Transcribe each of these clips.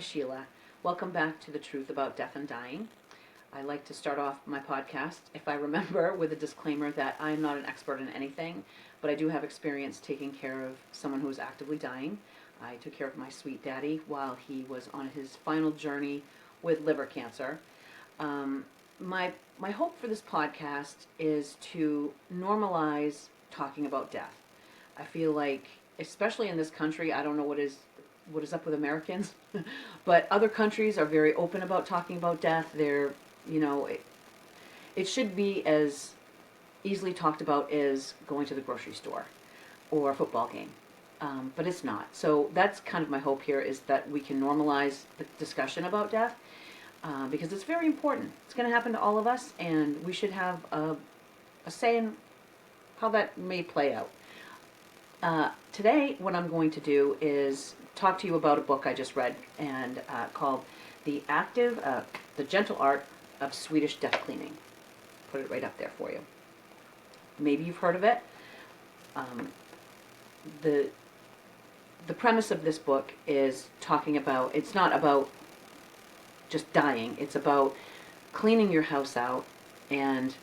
Sheila. Welcome back to The Truth About Death and Dying. I like to start off my podcast, if I remember, with a disclaimer that I'm not an expert in anything, but I do have experience taking care of someone who is actively dying. I took care of my sweet daddy while he was on his final journey with liver cancer. My hope for this podcast is to normalize talking about death. I feel like, especially in this country, I don't know what is up with Americans, but other countries are very open about talking about death. It should be as easily talked about as going to the grocery store or a football game, but it's not. So that's kind of my hope here, is that we can normalize the discussion about death, because it's very important. It's going to happen to all of us, and we should have a say in how that may play out. Today, what I'm going to do is talk to you about a book I just read, and called The Gentle Art of Swedish Death Cleaning. Put it right up there for you. Maybe you've heard of it. The premise of this book is talking about, it's not about just dying, it's about cleaning your house out and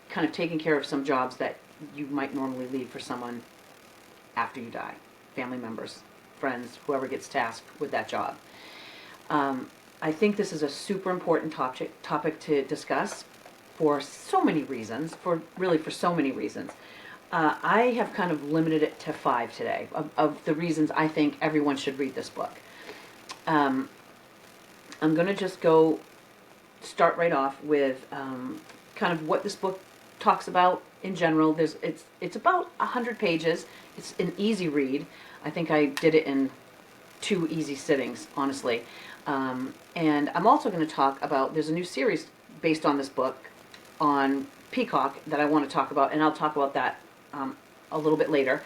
kind of taking care of some jobs that you might normally leave for someone after you die. Family members, friends, whoever gets tasked with that job. I think this is a super important topic to discuss for so many reasons, for so many reasons. I have kind of limited it to 5 today of the reasons I think everyone should read this book. I'm going to just start right off with kind of what this book talks about in general. It's about 100 pages. It's an easy read. I think I did it in 2 easy sittings, honestly. And I'm also going to talk about, there's a new series based on this book on Peacock that I want to talk about, and I'll talk about that a little bit later.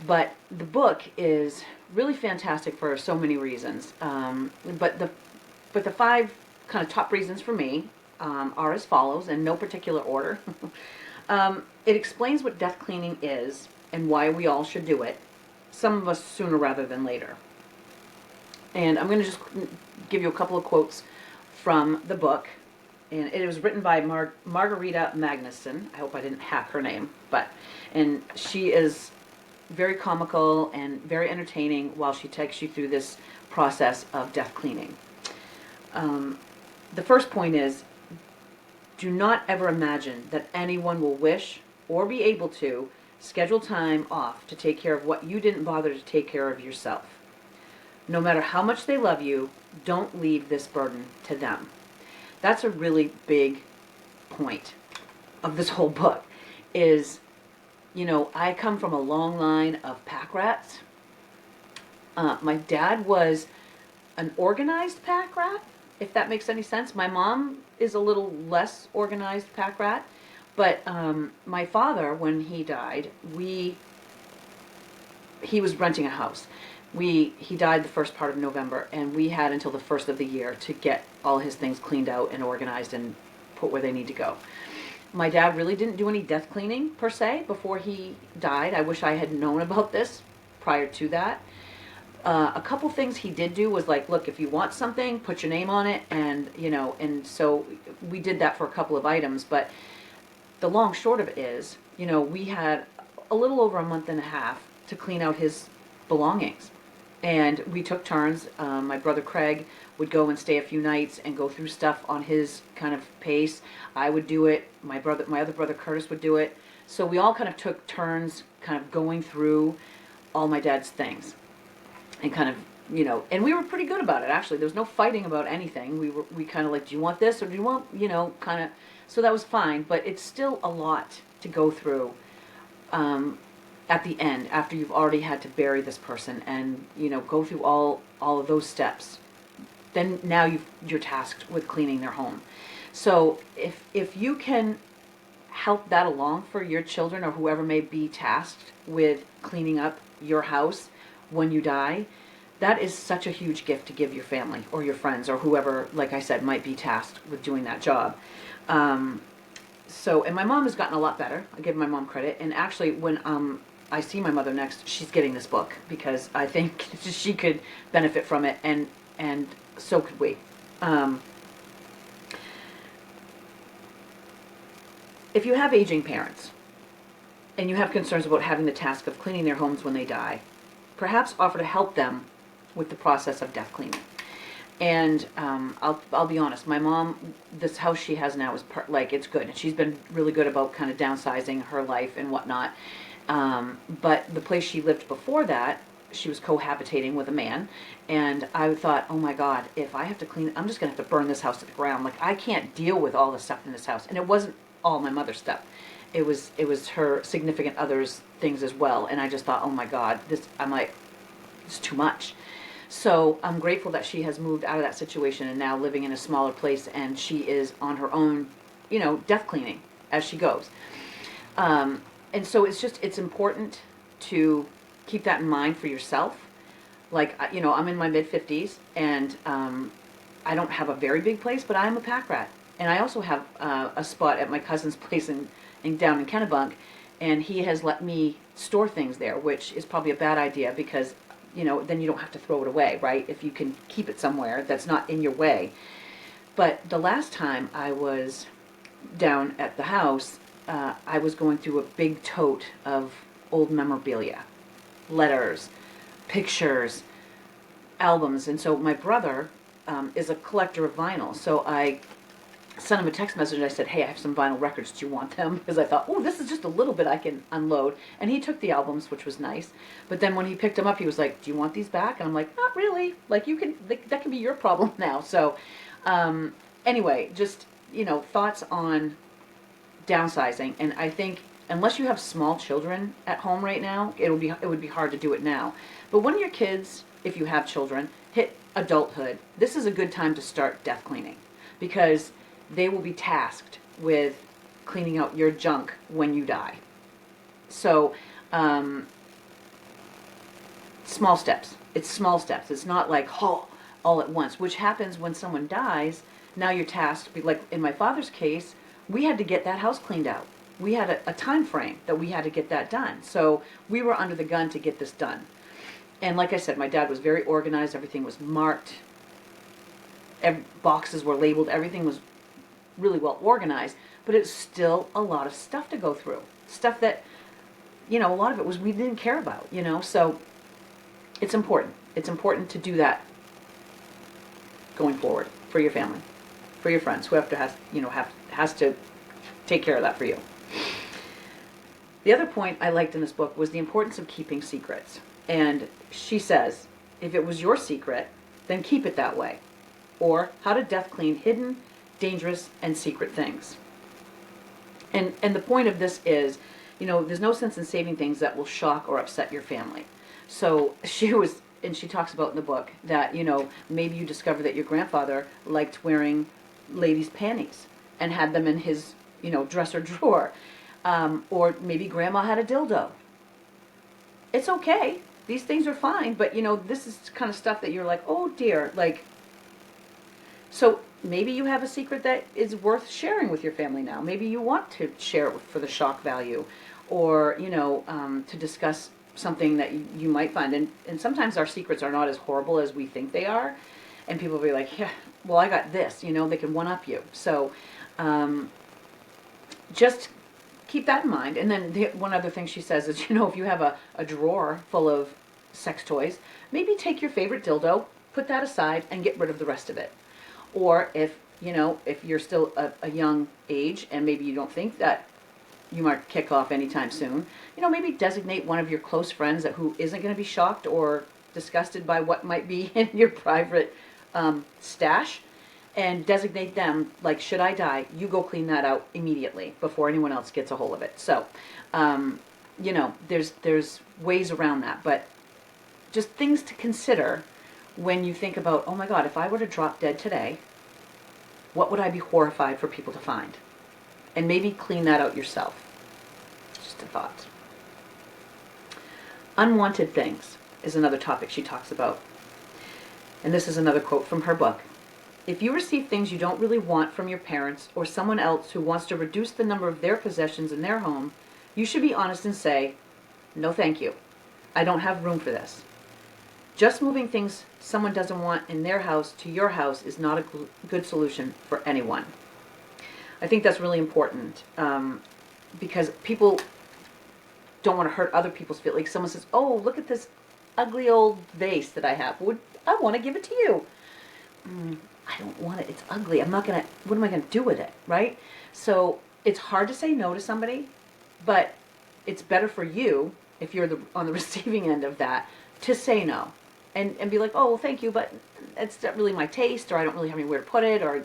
But the book is really fantastic for so many reasons. But the 5 kind of top reasons for me are as follows, in no particular order. It explains what death cleaning is and why we all should do it, some of us sooner rather than later. And I'm going to just give you a couple of quotes from the book. And it was written by Margareta Magnusson. I hope I didn't hack her name. And she is very comical and very entertaining while she takes you through this process of death cleaning. The first point is, do not ever imagine that anyone will wish or be able to schedule time off to take care of what you didn't bother to take care of yourself. No matter how much they love you, don't leave this burden to them. That's a really big point of this whole book is, I come from a long line of pack rats. My dad was an organized pack rat, if that makes any sense. My mom is a little less organized pack rat, but my father, when he died, he was renting a house. He died the first part of November, and we had until the first of the year to get all his things cleaned out and organized and put where they need to go. My dad really didn't do any death cleaning, per se, before he died. I wish I had known about this prior to that. A couple things he did do was like, look, if you want something, put your name on it, and so we did that for a couple of items. But the long short of it is, we had a little over a month and a half to clean out his belongings, and we took turns. My brother Craig would go and stay a few nights and go through stuff on his kind of pace. I would do it. My other brother Curtis would do it. So we all kind of took turns, kind of going through all my dad's things. And kind of, and we were pretty good about it, actually. There was no fighting about anything. We kind of like, do you want this or do you want, kind of, so that was fine. But it's still a lot to go through at the end, after you've already had to bury this person and, go through all of those steps. Then now you're tasked with cleaning their home. So if you can help that along for your children or whoever may be tasked with cleaning up your house when you die, that is such a huge gift to give your family or your friends or whoever, like I said, might be tasked with doing that job. And my mom has gotten a lot better. I give my mom credit. And actually, when I see my mother next, she's getting this book because I think she could benefit from it, and so could we. If you have aging parents and you have concerns about having the task of cleaning their homes when they die, perhaps offer to help them with the process of death cleaning. And I'll be honest, my mom, this house she has now is it's good, and she's been really good about kind of downsizing her life and whatnot. But the place she lived before that, she was cohabitating with a man, and I thought, oh my God, if I have to clean, I'm just gonna have to burn this house to the ground. Like, I can't deal with all the stuff in this house. And it wasn't all my mother's stuff. It was her significant other's things as well. And I just thought, oh my God, I'm like, it's too much. So I'm grateful that she has moved out of that situation and now living in a smaller place, and she is on her own, death cleaning as she goes. And so it's important to keep that in mind for yourself. Like, I'm in my mid-50s, and I don't have a very big place, but I'm a pack rat. And I also have a spot at my cousin's place down in Kennebunk, and he has let me store things there, which is probably a bad idea because then you don't have to throw it away, right? If you can keep it somewhere that's not in your way. But the last time I was down at the house, I was going through a big tote of old memorabilia, letters, pictures, albums. And so my brother is a collector of vinyl. So I sent him a text message. I said, hey, I have some vinyl records. Do you want them? Because I thought, oh, this is just a little bit I can unload. And he took the albums, which was nice. But then when he picked them up, he was like, do you want these back? And I'm like, not really. Like, that can be your problem now. So anyway, just, thoughts on downsizing. And I think unless you have small children at home right now, it would be hard to do it now. But when your kids, if you have children, hit adulthood, this is a good time to start death cleaning, because they will be tasked with cleaning out your junk when you die. So, small steps. It's small steps. It's not like, all at once, which happens when someone dies. Now you're tasked, like in my father's case, we had to get that house cleaned out. We had a time frame that we had to get that done. So we were under the gun to get this done. And like I said, my dad was very organized. Everything was marked. Boxes were labeled. Everything was really well organized, but it's still a lot of stuff to go through. Stuff that, a lot of it we didn't care about, so it's important. It's important to do that going forward for your family, for your friends, whoever has to take care of that for you. The other point I liked in this book was the importance of keeping secrets. And she says, if it was your secret, then keep it that way. Or how to death clean hidden, dangerous, and secret things. And the point of this is, there's no sense in saving things that will shock or upset your family. So she talks about in the book that, maybe you discover that your grandfather liked wearing ladies' panties and had them in his, dresser drawer. Or maybe grandma had a dildo. It's okay. These things are fine, but, this is kind of stuff that you're like, oh dear, so maybe you have a secret that is worth sharing with your family now. Maybe you want to share it for the shock value, or, to discuss something that you might find. And sometimes our secrets are not as horrible as we think they are. And people will be like, yeah, well, I got this, they can one-up you. So just keep that in mind. And then one other thing she says is, if you have a drawer full of sex toys, maybe take your favorite dildo, put that aside, and get rid of the rest of it. Or if you're still a young age and maybe you don't think that you might kick off anytime soon, maybe designate one of your close friends who isn't going to be shocked or disgusted by what might be in your private stash, and designate them, like, should I die, you go clean that out immediately before anyone else gets a hold of it. So, there's ways around that, but just things to consider when you think about, oh my God, if I were to drop dead today, what would I be horrified for people to find? And maybe clean that out yourself. Just a thought. Unwanted things is another topic she talks about. And this is another quote from her book. If you receive things you don't really want from your parents or someone else who wants to reduce the number of their possessions in their home, you should be honest and say, No thank you. I don't have room for this. Just moving things someone doesn't want in their house to your house is not a good solution for anyone. I think that's really important, because people don't want to hurt other people's feelings. Like someone says, oh, look at this ugly old vase that I have. I want to give it to you. I don't want it. It's ugly. I'm not going to, what am I going to do with it, right? So it's hard to say no to somebody, but it's better for you, if you're on the receiving end of that, to say no. And be like, oh, well, thank you, but it's not really my taste, or I don't really have anywhere to put it, or,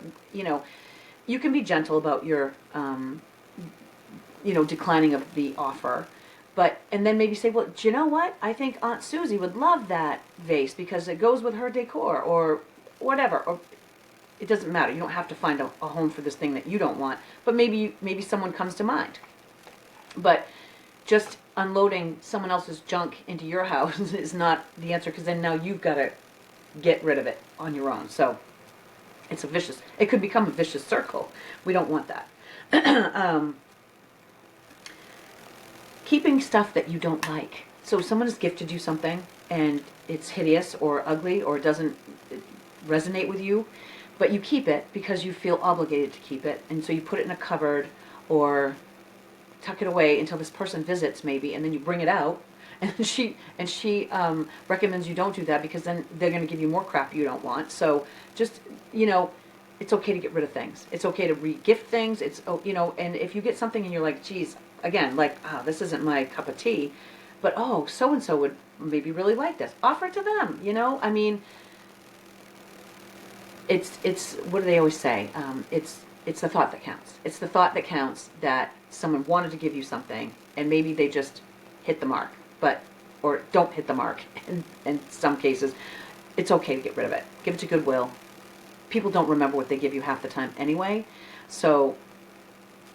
you can be gentle about your, declining of the offer. And then maybe say, well, do you know what? I think Aunt Susie would love that vase because it goes with her decor, or whatever. Or it doesn't matter. You don't have to find a home for this thing that you don't want, but maybe someone comes to mind. But just unloading someone else's junk into your house is not the answer, because then now you've got to get rid of it on your own. So it could become a vicious circle. We don't want that. Keeping stuff that you don't like. So someone has gifted you something and it's hideous or ugly or doesn't resonate with you, but you keep it because you feel obligated to keep it, and so you put it in a cupboard or tuck it away until this person visits maybe, and then you bring it out, and she recommends you don't do that, because then they're going to give you more crap you don't want. So just, it's okay to get rid of things. It's okay to re-gift things. And if you get something and you're like, geez, again, like, this isn't my cup of tea, but so-and-so would maybe really like this, offer it to them, I mean, it's what do they always say? It's the thought that counts. It's the thought that counts, that someone wanted to give you something and maybe they just hit the mark, or don't hit the mark. In some cases, it's okay to get rid of it. Give it to Goodwill. People don't remember what they give you half the time anyway, so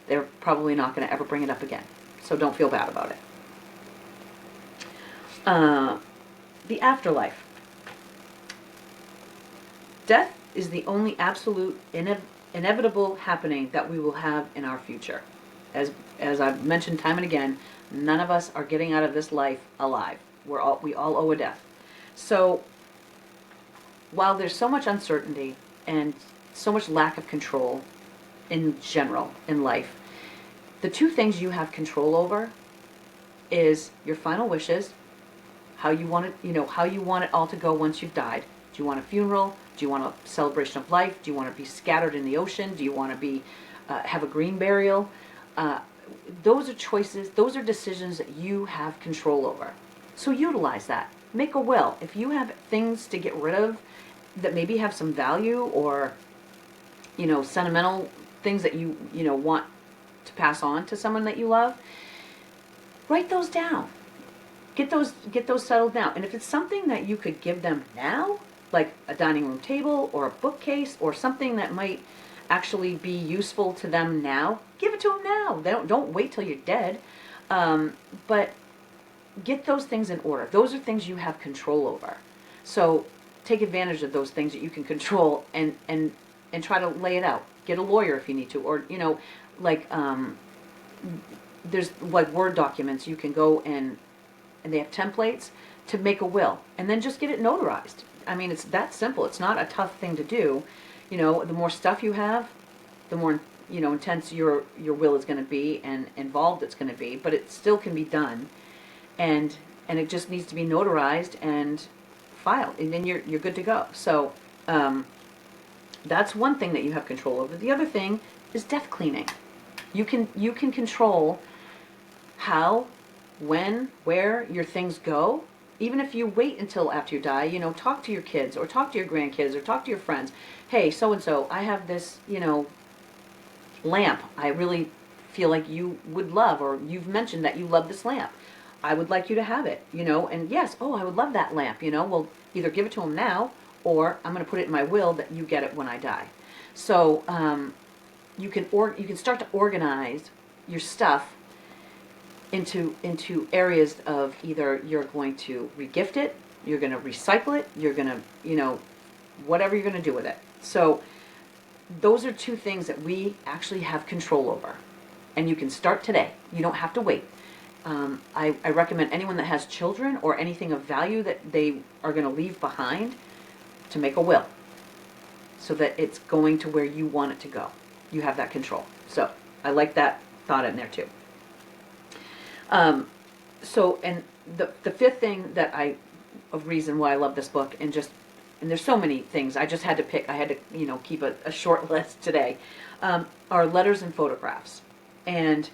they're probably not going to ever bring it up again. So don't feel bad about it. The afterlife. Death is the only absolute inevitable happening that we will have in our future. As I've mentioned time and again, none of us are getting out of this life alive. We all owe a death. So while there's so much uncertainty and so much lack of control in general in life, the two things you have control over is your final wishes, how you want it all to go once you've died. Do you want a funeral? Do you want a celebration of life? Do you want to be scattered in the ocean? Do you want to have a green burial? Those are choices. Those are decisions that you have control over. So utilize that. Make a will. If you have things to get rid of that maybe have some value, or sentimental things that you want to pass on to someone that you love, write those down. Get those settled now. And if it's something that you could give them now, like a dining room table or a bookcase or something that might actually be useful to them now, give it to them now. Don't wait till you're dead. But get those things in order. Those are things you have control over. So take advantage of those things that you can control, and try to lay it out. Get a lawyer if you need to, or there's like Word documents you can go and they have templates to make a will, and then just get it notarized. I mean, it's that simple. It's not a tough thing to do. The more stuff you have, the more intense your will is going to be and involved it's going to be, but it still can be done, and it just needs to be notarized and filed, and then you're good to go. So that's one thing that you have control over. The other thing is death cleaning. You can control how, when, where your things go. Even if you wait until after you die, talk to your kids or talk to your grandkids or talk to your friends. Hey, so-and-so, I have this, lamp I really feel like you would love, or you've mentioned that you love this lamp. I would like you to have it, and yes, I would love that lamp, well, either give it to them now, or I'm going to put it in my will that you get it when I die. So you can start to organize your stuff into areas of either you're going to regift it, you're going to recycle it, you're going to, whatever you're going to do with it. So those are two things that we actually have control over. And you can start today. You don't have to wait. I recommend anyone that has children or anything of value that they are going to leave behind to make a will, so that it's going to where you want it to go. You have that control. So I like that thought in there too. And the fifth thing of reason why I love this book, and there's so many things, I just had to pick, I had to, keep a short list today, are letters and photographs. And,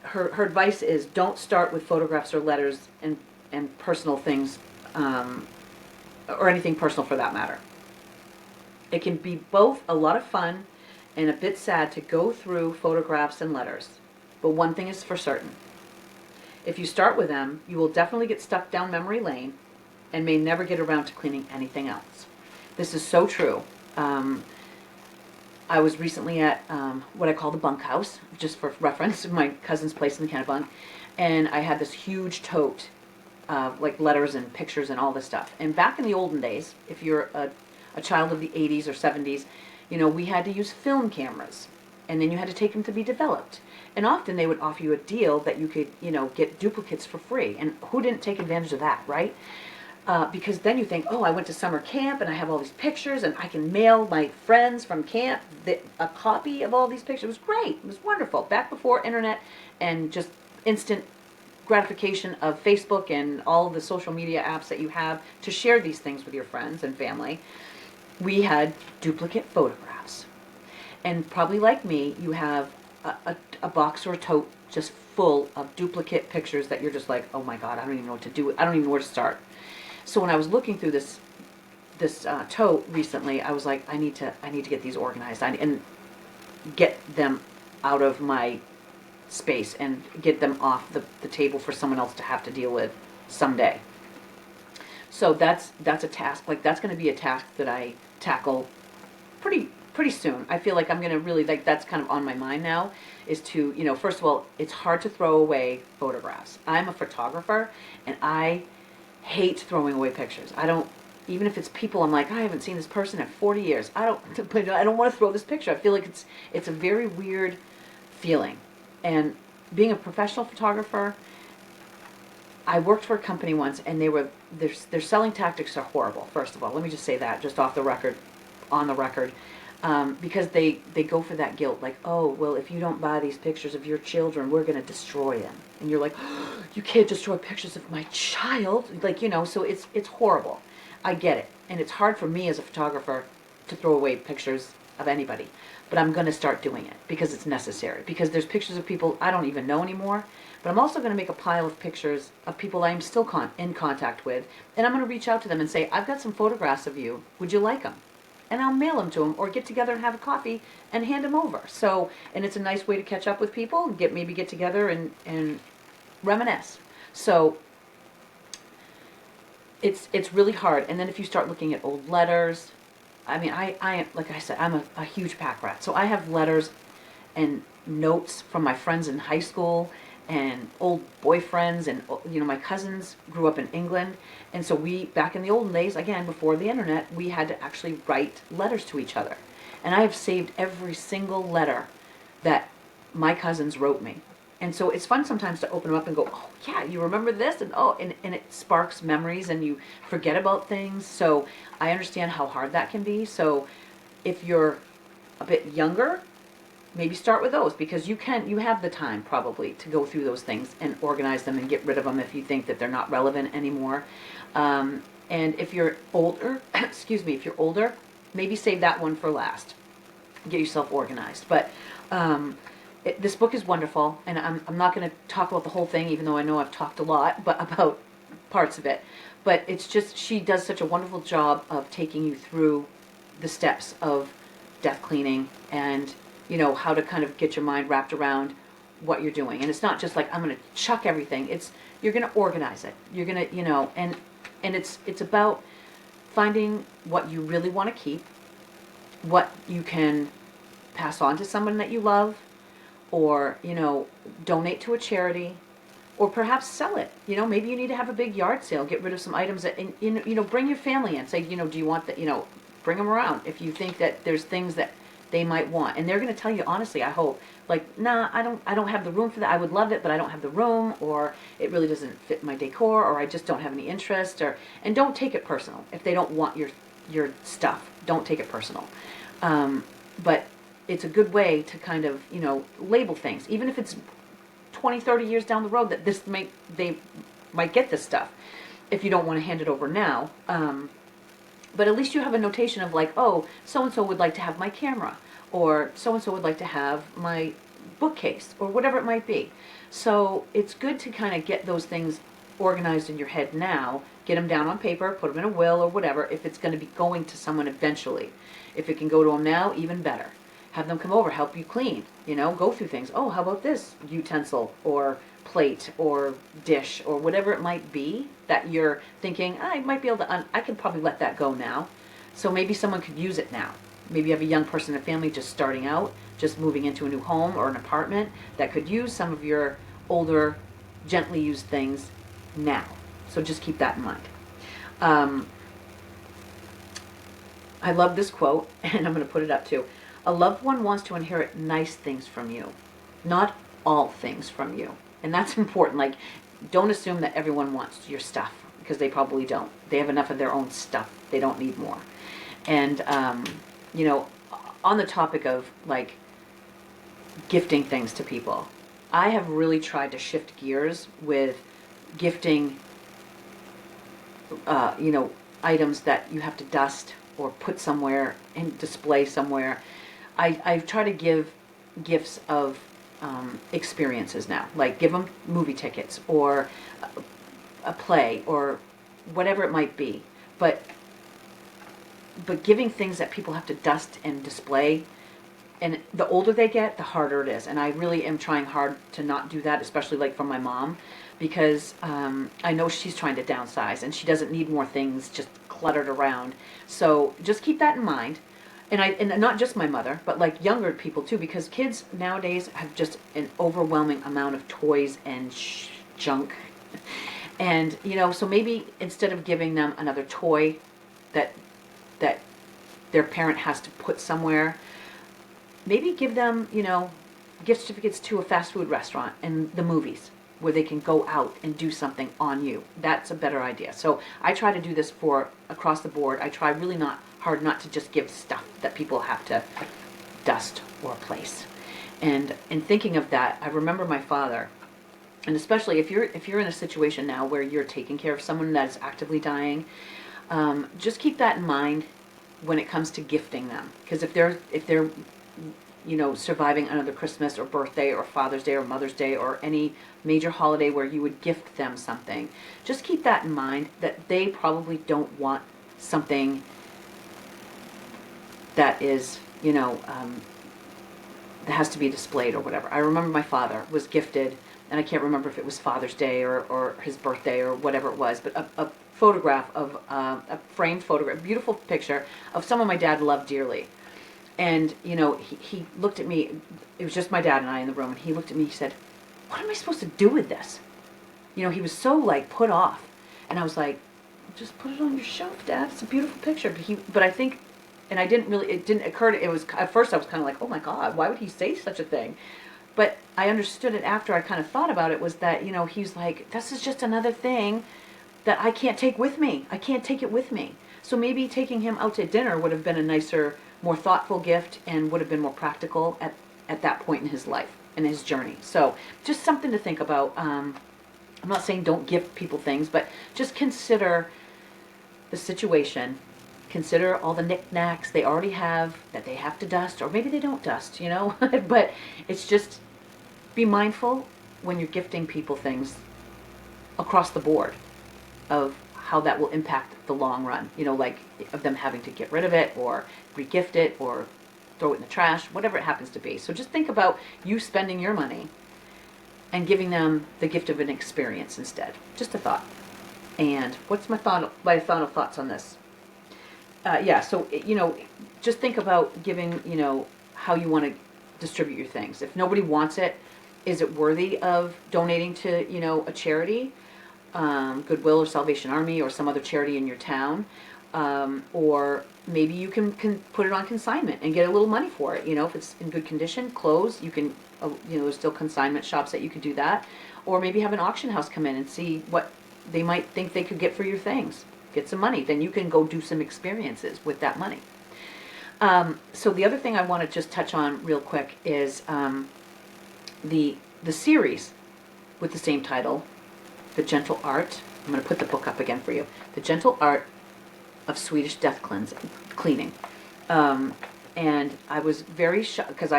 her advice is don't start with photographs or letters and personal things, or anything personal for that matter. It can be both a lot of fun and a bit sad to go through photographs and letters. But one thing is for certain. If you start with them, you will definitely get stuck down memory lane and may never get around to cleaning anything else. This is so true. I was recently at what I call the bunkhouse, just for reference, my cousin's place in the Kennebunk, and I had this huge tote of like letters and pictures and all this stuff. And back in the olden days, if you're a child of the 80s or 70s, we had to use film cameras, and then you had to take them to be developed. And often they would offer you a deal that you could, get duplicates for free. And who didn't take advantage of that, right? Because then you think, oh, I went to summer camp and I have all these pictures and I can mail my friends from camp a copy of all these pictures. It was great. It was wonderful. Back before internet and just instant gratification of Facebook and all the social media apps that you have to share these things with your friends and family, we had duplicate photographs. And probably like me, you have a box or a tote just full of duplicate pictures that you're just like, oh my God, I don't even know what to do. I don't even know where to start. So when I was looking through this tote recently, I was like, I need to get these organized and get them out of my space and get them off the table for someone else to have to deal with someday. So that's a task. Like, that's going to be a task that I tackle pretty soon. I feel like I'm going to really, that's kind of on my mind now, is to, first of all, it's hard to throw away photographs. I'm a photographer, and I hate throwing away pictures. I don't, even if it's people, I'm like, I haven't seen this person in 40 years. I don't want to throw this picture. I feel like it's a very weird feeling. And being a professional photographer, I worked for a company once, and their selling tactics are horrible. First of all, let me just say that, just on the record, because they go for that guilt, like, oh, well, if you don't buy these pictures of your children, we're going to destroy them. And you're like, oh, you can't destroy pictures of my child, so it's horrible. I get it, and it's hard for me as a photographer to throw away pictures of anybody, but I'm going to start doing it because it's necessary. Because there's pictures of people I don't even know anymore. But I'm also going to make a pile of pictures of people I'm still in contact with, and I'm going to reach out to them and say, I've got some photographs of you. Would you like them? And I'll mail them to them, or get together and have a coffee and hand them over. So, and it's a nice way to catch up with people, maybe get together and reminisce. So it's really hard. And then if you start looking at old letters, I mean, I like I said, I'm a huge pack rat. So I have letters and notes from my friends in high school and old boyfriends, and my cousins grew up in England, and so back in the olden days, again before the internet, we had to actually write letters to each other. And I have saved every single letter that my cousins wrote me. And so it's fun sometimes to open them up and go, oh yeah, you remember this, and and it sparks memories, and you forget about things. So I understand how hard that can be. So if you're a bit younger, maybe start with those, because you have the time probably to go through those things and organize them and get rid of them if you think that they're not relevant anymore. And if you're older, if you're older, maybe save that one for last. Get yourself organized. But this book is wonderful, and I'm not going to talk about the whole thing, even though I know I've talked a lot, but about parts of it. But it's just, she does such a wonderful job of taking you through the steps of death cleaning, and how to kind of get your mind wrapped around what you're doing. And it's not just like, I'm going to chuck everything. You're going to organize it. You're going to, and it's about finding what you really want to keep, what you can pass on to someone that you love, or, donate to a charity, or perhaps sell it. Maybe you need to have a big yard sale, get rid of some items that, and, bring your family in. Say, do you want that, bring them around. If you think that there's things that they might want. And they're going to tell you honestly, I hope, like, nah, I don't have the room for that. I would love it, but I don't have the room, or it really doesn't fit my decor, or I just don't have any interest. And don't take it personal. If they don't want your stuff, don't take it personal. But it's a good way to kind of, label things, even if it's 20, 30 years down the road that they might get this stuff, if you don't want to hand it over now. But at least you have a notation of like, oh, so-and-so would like to have my camera, or so-and-so would like to have my bookcase, or whatever it might be. So it's good to kind of get those things organized in your head now, get them down on paper, put them in a will or whatever, if it's going to be going to someone eventually. If it can go to them now, even better. Have them come over, help you clean, go through things. Oh, how about this utensil or plate or dish or whatever it might be that you're thinking, I might be able to, I could probably let that go now. So maybe someone could use it now. Maybe you have a young person in a family just starting out, just moving into a new home or an apartment that could use some of your older, gently used things now. So just keep that in mind. I love this quote, and I'm going to put it up too. A loved one wants to inherit nice things from you, not all things from you. And that's important. Like, don't assume that everyone wants your stuff, because they probably don't. They have enough of their own stuff. They don't need more. And, on the topic of, like, gifting things to people, I have really tried to shift gears with gifting, items that you have to dust or put somewhere and display somewhere. I try to give gifts of experiences now, like give them movie tickets or a play or whatever it might be. But giving things that people have to dust and display, and the older they get, the harder it is. And I really am trying hard to not do that, especially like from my mom, because I know she's trying to downsize and she doesn't need more things just cluttered around. So just keep that in mind. And not just my mother, but like younger people too, because kids nowadays have just an overwhelming amount of toys and junk. And, so maybe instead of giving them another toy that their parent has to put somewhere, maybe give them, gift certificates to a fast food restaurant and the movies, where they can go out and do something on you. That's a better idea. So I try to do this for across the board. I try really hard not to just give stuff that people have to dust or place. And in thinking of that, I remember my father, and especially if you're in a situation now where you're taking care of someone that's actively dying, just keep that in mind when it comes to gifting them. Because if they're surviving another Christmas or birthday or Father's Day or Mother's Day or any major holiday where you would gift them something, just keep that in mind, that they probably don't want something that is, that has to be displayed or whatever. I remember my father was gifted, and I can't remember if it was Father's Day or his birthday or whatever it was, but a photograph of, a framed photograph, beautiful picture of someone my dad loved dearly. And, he looked at me, it was just my dad and I in the room, and he looked at me, he said, what am I supposed to do with this? He was so, like, put off. And I was like, just put it on your shelf, Dad. It's a beautiful picture. But I think, and it didn't occur to, at first I was kind of like, oh my God, why would he say such a thing? But I understood it after I kind of thought about it, was that, he's like, this is just another thing that I can't take with me. I can't take it with me. So maybe taking him out to dinner would have been a nicer, more thoughtful gift, and would have been more practical at that point in his life and his journey. So just something to think about. I'm not saying don't gift people things, but just consider the situation. Consider all the knickknacks they already have that they have to dust, or maybe they don't dust, But it's just, be mindful when you're gifting people things across the board of how that will impact the long run, like of them having to get rid of it or re-gift it or throw it in the trash, whatever it happens to be. So just think about you spending your money and giving them the gift of an experience instead. Just a thought. And what's my final thoughts on this? So, just think about giving, how you want to distribute your things. If nobody wants it, is it worthy of donating to, a charity, Goodwill or Salvation Army or some other charity in your town? Or maybe you can put it on consignment and get a little money for it. You know, if it's in good condition, clothes, you can, you know, there's still consignment shops that you could do that. Or maybe have an auction house come in and see what they might think they could get for your things. Get some money. Then you can go do some experiences with that money. So the other thing I want to just touch on real quick is the series with the same title, The Gentle Art. I'm going to put the book up again for you. The Gentle Art of Swedish Death Cleaning. And I was very shocked because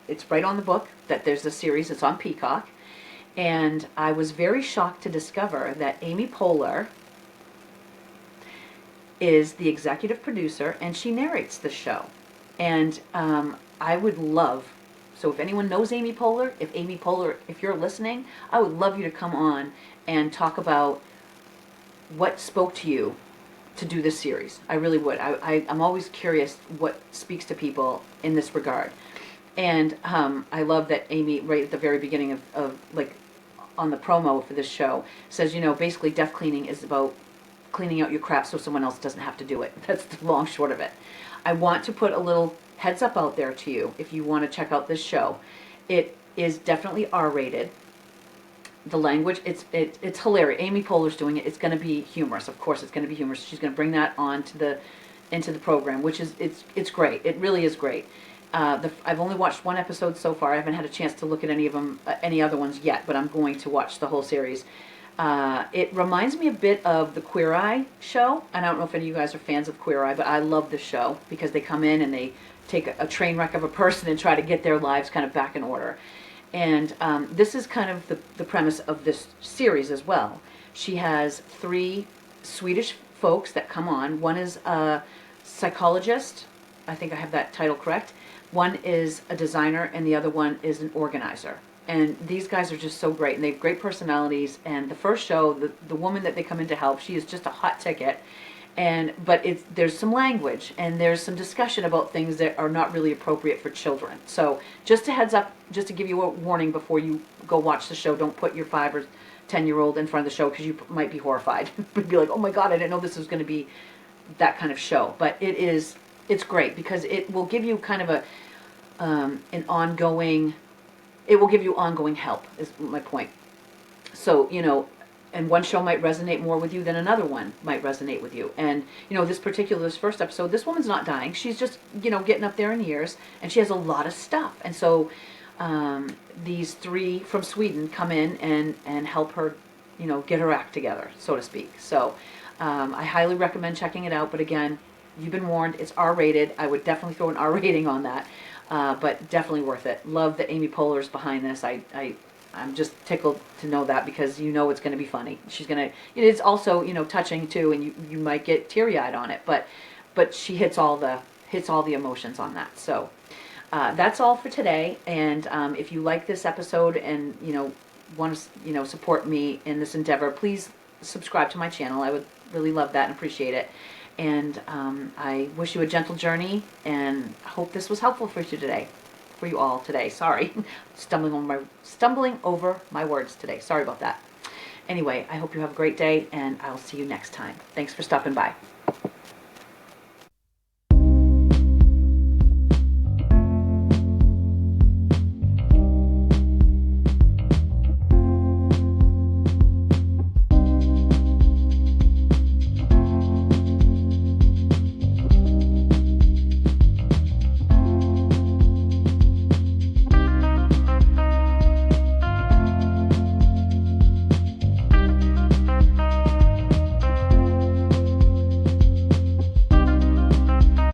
it's right on the book that there's a series. It's on Peacock. And I was very shocked to discover that Amy Poehler is the executive producer, and she narrates the show. And I would love, so if anyone knows Amy Poehler, if you're listening, I would love you to come on and talk about what spoke to you to do this series. I really would. I'm always curious what speaks to people in this regard. And I love that Amy, right at the very beginning of like, on the promo for this show, says, you know, basically death cleaning is about cleaning out your crap so someone else doesn't have to do it. That's the long short of it. I want to put a little heads up out there to you if you want to check out this show. It is definitely R-rated. The language, it's hilarious. Amy Poehler's doing it. It's going to be humorous. Of course, it's going to be humorous. She's going to bring that on to into the program, which is it's great. It really is great. I've only watched one episode so far. I haven't had a chance to look at any of them, any other ones yet, but I'm going to watch the whole series. It reminds me a bit of the Queer Eye show. And I don't know if any of you guys are fans of Queer Eye, but I love this show because they come in and they take a train wreck of a person and try to get their lives kind of back in order. And this is kind of the premise of this series as well. She has 3 Swedish folks that come on. One is a psychologist. I think I have that title correct. One is a designer, and the other one is an organizer. And these guys are just so great, and they have great personalities. And the first show, the woman that they come in to help, she is just a hot ticket. But there's some language, and there's some discussion about things that are not really appropriate for children. So just a heads up, just to give you a warning before you go watch the show, don't put your 5 or 10-year-old in front of the show because you might be horrified. Be like, oh my God, I didn't know this was going to be that kind of show. But it's great because it will give you kind of an ongoing, it will give you ongoing help, is my point. So, you know, and one show might resonate more with you than another one might resonate with you. And, you know, this first episode, this woman's not dying. She's just, you know, getting up there in years, and she has a lot of stuff. And so these 3 from Sweden come in and help her, you know, get her act together, so to speak. So I highly recommend checking it out. But again, you've been warned, it's R-rated. I would definitely throw an R rating on that. But definitely worth it. Love that Amy Poehler's behind this. I'm just tickled to know that because you know it's going to be funny. It's also, you know, touching too, and you might get teary-eyed on it, but she hits all the emotions on that. So that's all for today. And if you like this episode and, you know, want to, you know, support me in this endeavor, please subscribe to my channel. I would really love that and appreciate it. And I wish you a gentle journey, and hope this was helpful for you all today. Sorry, stumbling over my words today. Sorry about that. Anyway, I hope you have a great day, and I'll see you next time. Thanks for stopping by.